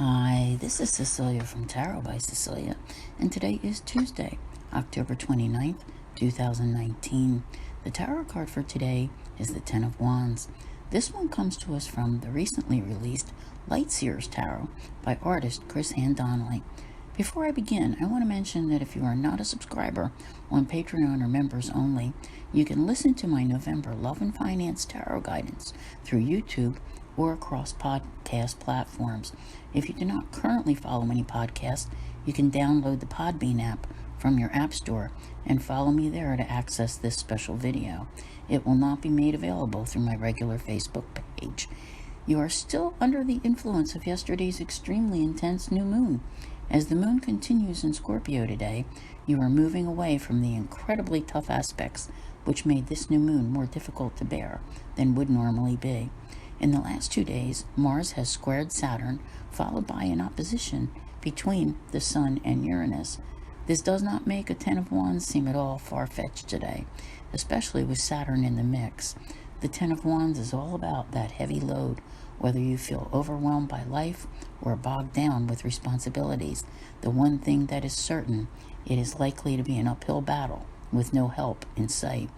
Hi, this is Cecilia from Tarot by Cecilia, and today is Tuesday, October 29th, 2019. The tarot card for today is the Ten of Wands. This one comes to us from the recently released Light Seers Tarot by artist Chris Ann Donnelly. Before I begin, I want to mention that if you are not a subscriber on Patreon or members only, you can listen to my November Love and Finance Tarot guidance through YouTube or across podcast platforms. If you do not currently follow any podcasts, you can download the Podbean app from your app store and follow me there to access this special video. It will not be made available through my regular Facebook page. You are still under the influence of yesterday's extremely intense new moon. As the moon continues in Scorpio today, you are moving away from the incredibly tough aspects which made this new moon more difficult to bear than would normally be. In the last 2 days, Mars has squared Saturn, followed by an opposition between the Sun and Uranus. This does not make a Ten of Wands seem at all far-fetched today, especially with Saturn in the mix. The Ten of Wands is all about that heavy load, whether you feel overwhelmed by life or bogged down with responsibilities. The one thing that is certain, it is likely to be an uphill battle with no help in sight.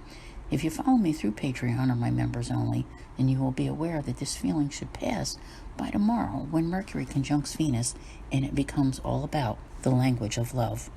If you follow me through Patreon or my members only, then you will be aware that this feeling should pass by tomorrow when Mercury conjuncts Venus and it becomes all about the language of love.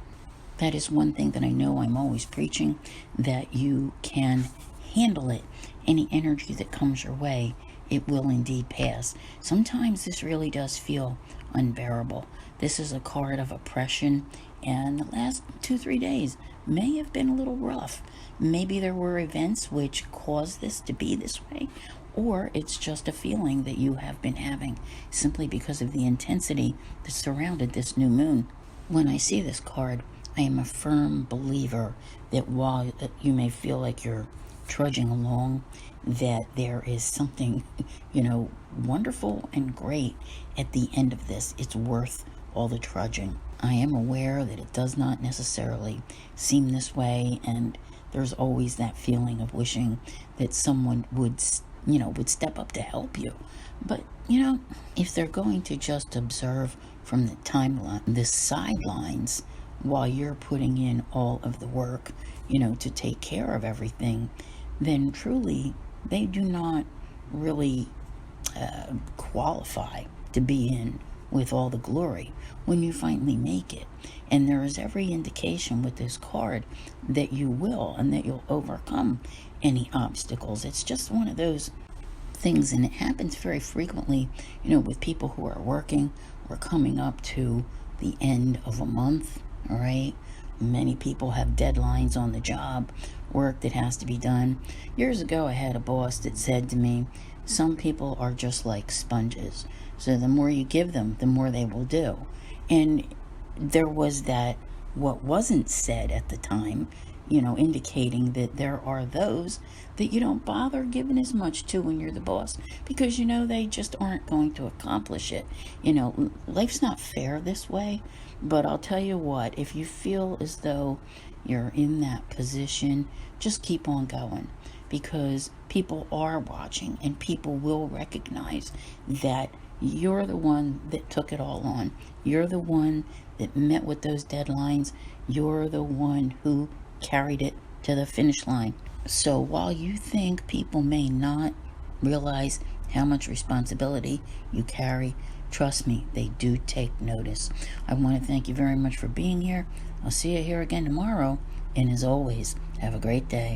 That is one thing that I know I'm always preaching, that you can handle it. Any energy that comes your way, it will indeed pass. Sometimes this really does feel unbearable. This is a card of oppression, and the last 2-3 days may have been a little rough. Maybe there were events which caused this to be this way, or it's just a feeling that you have been having simply because of the intensity that surrounded this new moon. When I see this card, I am a firm believer that while you may feel like you're trudging along, that there is something, wonderful and great at the end of this. It's worth all the trudging. I am aware that it does not necessarily seem this way, and there's always that feeling of wishing that someone would step up to help you. But, if they're going to just observe from the timeline, the sidelines, while you're putting in all of the work, to take care of everything, then truly they do not really qualify to be in with all the glory when you finally make it. And there is every indication with this card that you will, and that you'll overcome any obstacles. It's just one of those things, and it happens very frequently, with people who are working or coming up to the end of a month. All right. Many people have deadlines on the job, work that has to be done. Years ago, I had a boss that said to me, some people are just like sponges. So the more you give them, the more they will do. And there was that, what wasn't said at the time, indicating that there are those that you don't bother giving as much to when you're the boss, because they just aren't going to accomplish it. Life's not fair this way. But I'll tell you what, if you feel as though you're in that position, just keep on going, because people are watching and people will recognize that you're the one that took it all on. You're the one that met with those deadlines. You're the one who carried it to the finish line. So while you think people may not realize how much responsibility you carry, trust me, they do take notice. I want to thank you very much for being here. I'll see you here again tomorrow. And as always, have a great day.